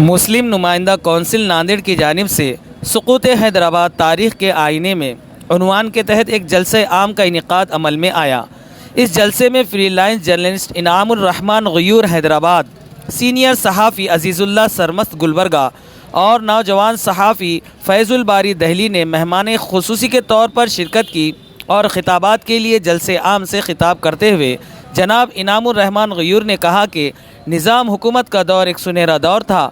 मुस्लिम नुमाइंदा कौंसिल नांदेड़ की जानिब से सुकूत हैदराबाद तारीख़ के आईने में उन्वान के तहत एक जलसे आम का इनेकाद अमल में आया। इस जलसे में freelance journalist Inamur Rahman Gayur Hyderabad, senior सहाफ़ी अजीज़ुल्लाह सरमस्त गुलबर्गा और नौजवान सहाफ़ी फैज़ुल बारी दहली ने मेहमान खुसूसी के तौर पर शिरकत की और ख़िताबात के लिए जलसे आम से ख़िताब करते हुए जनाब इनामुर रहमान गयूर ने कहा कि निज़ाम हुकूमत का दौर एक सुनहरा दौर था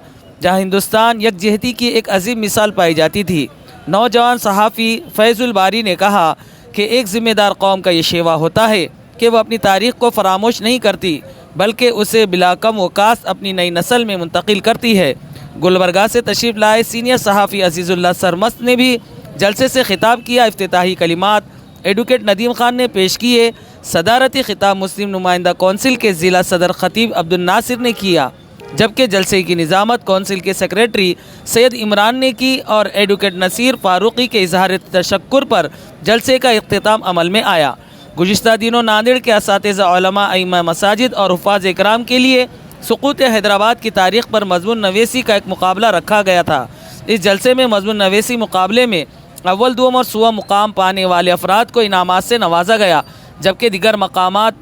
जहाँ हिंदुस्तान यकजहती की एक अजीम मिसाल पाई जाती थी। नौजवान सहाफ़ी फैज़ुल बारी ने कहा कि एक ज़िम्मेदार कौम का ये शेवा होता है कि वह अपनी तारीख़ को फ़रामोश नहीं करती बल्कि उसे बिला कम व कास्ट अपनी नई नस्ल में मुंतकिल करती है। गुलबर्गा से तशरीफ़ लाए सीनियर सहाफ़ी अजीज़ुल्लाह सरमस्त ने भी जलसे से ख़िताब किया। इफ्तिताही कलिमात एडवोकेट नदीम खान ने पेश किए। सदारती ख़िताब मुस्लिम नुमाइंदा कौंसिल के ज़िला सदर ख़तीब अब्दुल नासिर ने किया, जबकि जलसे की निज़ामत कौंसिल के सेक्रेटरी सैयद इमरान ने की और एडवोकेट नसीर फ़ारूक़ी के इज़हार तशक्कुर पर जलसे का इख्तिताम अमल में आया। गुज़िश्ता दिनों नांदेड़ के असातिज़ा उलमा, अइम्मा मसाजिद और हुफ़ाज़ इकराम के लिए सुकूत हैदराबाद की तारीख़ पर मज़मून नवेसी का एक मुकाबला रखा गया था। इस जलसे में मज़मून नवेसी मुकाबले में अव्वल, दूम और सुवा मुकाम पाने वाले अफराद को इनामात से नवाजा गया, जबकि दिगर मकामात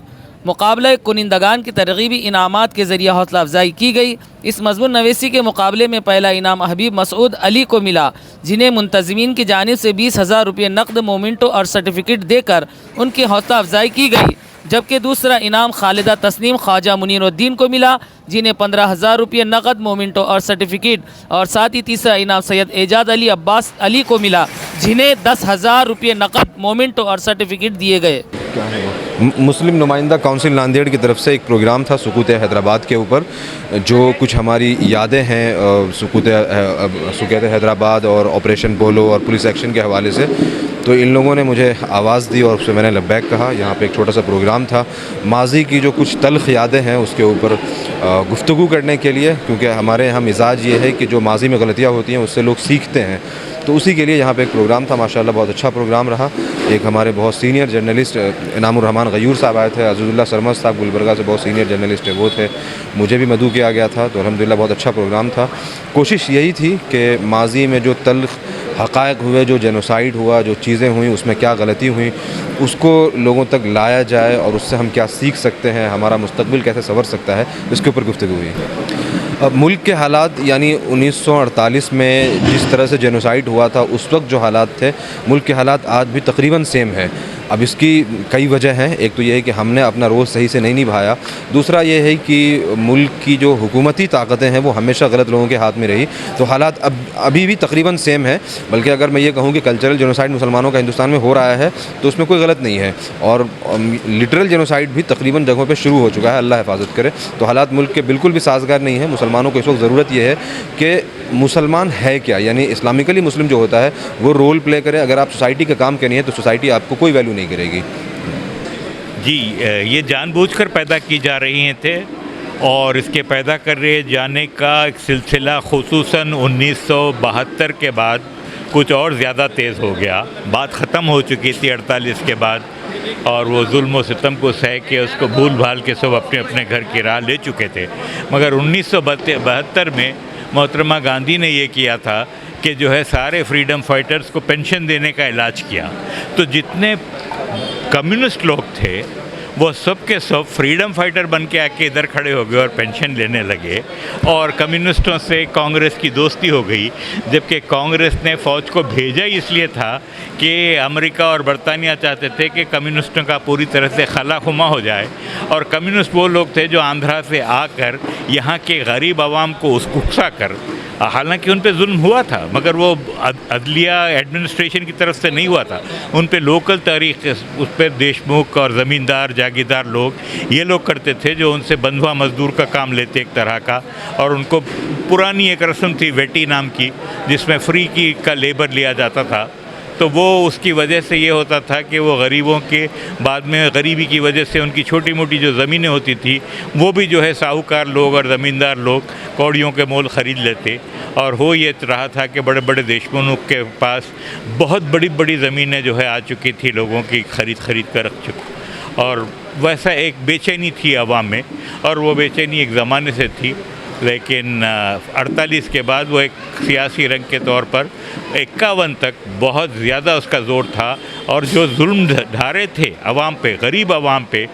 मुकाबले कुनिंदगान की तरगीबी इनामात के ज़रिए हौसला अफजाई की गई। इस मज़मून नवेसी के मुकाबले में पहला इनाम हबीब मसूद अली को मिला, जिन्हें मुंतज़मीन की जानिब से 20,000 रुपये नकद, मोमेंटो और सर्टिफिकेट देकर उनकी हौसला अफजाई की गई। जबकि दूसरा इनाम खालिदा तस्नीम ख्वाजा मुनीरुद्दीन को मिला, जिन्हें 15,000 रुपये नकद, मोमेंटो और सर्टिफिकेट, और साथ ही तीसरा इनाम सैयद एजाज अली अब्बास अली को मिला, जिन्हें 10,000 रुपये नकद, मोमेंटो और सर्टिफिकेट दिए गए। मुस्लिम नुमाइंदा कौंसिल नांदेड़ की तरफ से एक प्रोग्राम था सुकूत हैदराबाद के ऊपर, जो कुछ हमारी यादें हैं सुकूत हैदराबाद और ऑपरेशन पोलो और पुलिस एक्शन के हवाले से। तो इन लोगों ने मुझे आवाज़ दी और उससे मैंने लब्बैक कहा। यहाँ पे एक छोटा सा प्रोग्राम था माजी की जो कुछ तल्ख़ यादें हैं उसके ऊपर गुफ्तगू करने के लिए, क्योंकि हमारे यहाँ मिजाज ये है कि जो माजी में गलतियाँ होती हैं उससे लोग सीखते हैं। तो उसी के लिए यहाँ पे एक प्रोग्राम था। माशाल्लाह बहुत अच्छा प्रोग्राम रहा। एक हमारे बहुत सीनियर जर्नलिस्ट इनामुर रहमान गयूर साहब आए थे, अजीज़ुल्लाह सरमस्त साहब गुलबर्गा से बहुत सीनियर जर्नलिस्ट है वो थे, मुझे भी मदऊ किया गया था। तो अल्हम्दुलिल्लाह बहुत अच्छा प्रोग्राम था। कोशिश यही थी कि माजी में जो तल्ख़ हक़ाइक़ हुए, जो जेनोसाइड हुआ, जो चीज़ें हुई उसमें क्या गलती हुई, उसको लोगों तक लाया जाए और उससे हम क्या सीख सकते हैं, हमारा मुस्तक़बिल कैसे संवर सकता है, इसके ऊपर गुफ्तगू हुई। अब मुल्क के हालात, यानी 1948 में जिस तरह से जेनोसाइड हुआ था उस वक्त जो हालात थे, मुल्क के हालात आज भी तकरीबन सेम है। अब इसकी कई वजह हैं। एक तो ये है कि हमने अपना रोल सही से नहीं निभाया, दूसरा ये है कि मुल्क की जो हुकूमती ताकतें हैं वो हमेशा गलत लोगों के हाथ में रही। तो हालात अभी भी तकरीबन सेम है। बल्कि अगर मैं ये कहूँ कि कल्चरल जेनोसाइड मुसलमानों का हिंदुस्तान में हो रहा है तो उसमें कोई गलत नहीं है, और लिटरल जेनोसाइड भी तकरीबन जगहों पर शुरू हो चुका है, अल्लाह हिफाजत करे। तो हालात मुल्क के बिल्कुल भी साजगार नहीं है। मुसलमानों को इस वक्त ज़रूरत यह है कि मुसलमान है क्या, यानी इस्लामिकली मुस्लिम जो होता है वो रोल प्ले करे। अगर आप सोसाइटी का काम करनी है तो सोसाइटी आपको कोई वैल्यू नहीं करेगी। जी, ये जानबूझकर पैदा की जा रही हैं थे और इसके पैदा कर रहे जाने का एक सिलसिला खुसूसन 1972 के बाद कुछ और ज़्यादा तेज़ हो गया। बात ख़त्म हो चुकी थी 48 के बाद, और वो जुल्म व सितम को सह के उसको भूल भाल के सब अपने अपने घर की राह ले चुके थे। मगर 1972 में मोहतरमा गांधी ने ये किया था कि जो है सारे फ्रीडम फाइटर्स को पेंशन देने का ऐलान किया। तो जितने कम्युनिस्ट लोग थे वो सब के सब फ्रीडम फाइटर बन के आके इधर खड़े हो गए और पेंशन लेने लगे, और कम्युनिस्टों से कांग्रेस की दोस्ती हो गई। जबकि कांग्रेस ने फ़ौज को भेजा ही इसलिए था कि अमेरिका और बरतानिया चाहते थे कि कम्युनिस्टों का पूरी तरह से खला खुमा हो जाए, और कम्युनिस्ट वो लोग थे जो आंध्रा से आकर यहाँ के गरीब आवाम को उकसा कर, हालांकि उन पे जुल्म हुआ था मगर वो अदलिया एडमिनिस्ट्रेशन की तरफ से नहीं हुआ था, उन पे लोकल तारीख उस पर देशमुख और ज़मींदार जागीरदार लोग ये लोग करते थे जो उनसे बंधुआ मजदूर का काम लेते एक तरह का। और उनको पुरानी एक रस्म थी वेटी नाम की, जिसमें फ्री की का लेबर लिया जाता था। तो वो उसकी वजह से ये होता था कि वो गरीबों के बाद में गरीबी की वजह से उनकी छोटी मोटी जो ज़मीनें होती थी वो भी जो है साहूकार लोग और ज़मींदार लोग कौड़ियों के मोल ख़रीद लेते। और हो ये रहा था कि बड़े बड़े देशमुखों के पास बहुत बड़ी बड़ी ज़मीनें जो है आ चुकी थी, लोगों की खरीद कर रख चुकी, और वैसा एक बेचैनी थी अवाम में, और वो बेचैनी एक ज़माने से थी। लेकिन 48 के बाद वो एक सियासी रंग के तौर पर 51 तक बहुत ज़्यादा उसका ज़ोर था। और जो जुल्म ढारे थे अवाम पे, गरीब अवाम पे,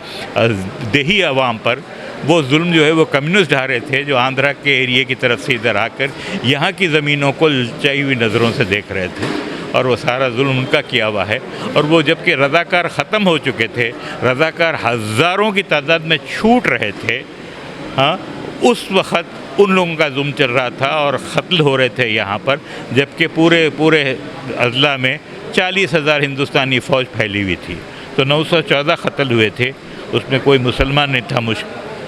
देही अवाम पर, वो जुल्म जो है वो कम्युनिस्ट ढारे थे, जो आंध्रा के एरिया की तरफ से इधर आकर यहाँ की ज़मीनों को ललचाई हुई नज़रों से देख रहे थे, और वो सारा जुल्म उनका किया हुआ है। और वो जबकि रज़ाकार ख़त्म हो चुके थे, रज़ाकार हज़ारों की तादाद में छूट रहे थे, हाँ, उस वक़्त उन लोगों का जुल्म चल रहा था और कत्ल हो रहे थे यहाँ पर, जबकि पूरे अज़ला में 40,000 हिंदुस्तानी फ़ौज फैली हुई थी। तो 914 कत्ल हुए थे, उसमें कोई मुसलमान नहीं था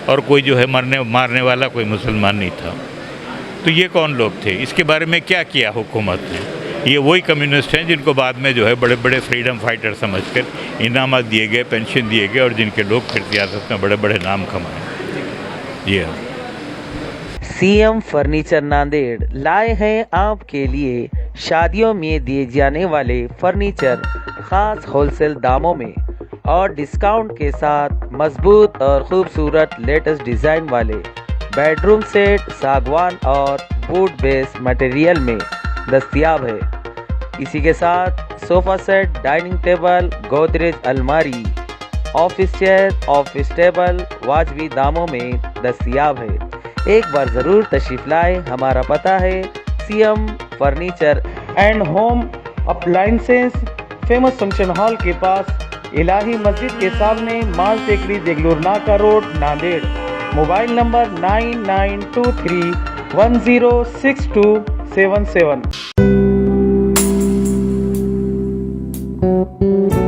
और कोई जो है मारने वाला कोई मुसलमान नहीं था। तो ये कौन लोग थे? इसके बारे में क्या किया हुकूमत ने? ये वही कम्युनिस्ट हैं जिनको बाद में जो है बड़े बड़े फ्रीडम फाइटर समझकर इनामात दिए गए, पेंशन दिए गए, और जिनके लोग फिर सियासत में बड़े बड़े नाम कमाए। जी हाँ। सीएम फर्नीचर नांदेड़ लाए हैं आपके लिए शादियों में दिए जाने वाले फर्नीचर खास होलसेल दामों में और डिस्काउंट के साथ मजबूत और खूबसूरत लेटेस्ट डिज़ाइन वाले बेडरूम सेट सागवान और वुड बेस मटेरियल में दस्तयाब है। इसी के साथ sofa set, dining table, Godrej अलमारी, ऑफिस चेयर, ऑफिस टेबल वाजबी दामों में दस्तयाब है। एक बार ज़रूर तशरीफ़ लाएँ। हमारा पता है CM furniture and home appliances, famous function hall के पास, इलाही मस्जिद के सामने, माल टेकरी, देगलूर नाका रोड, नांदेड़। Mobile number 9923106277।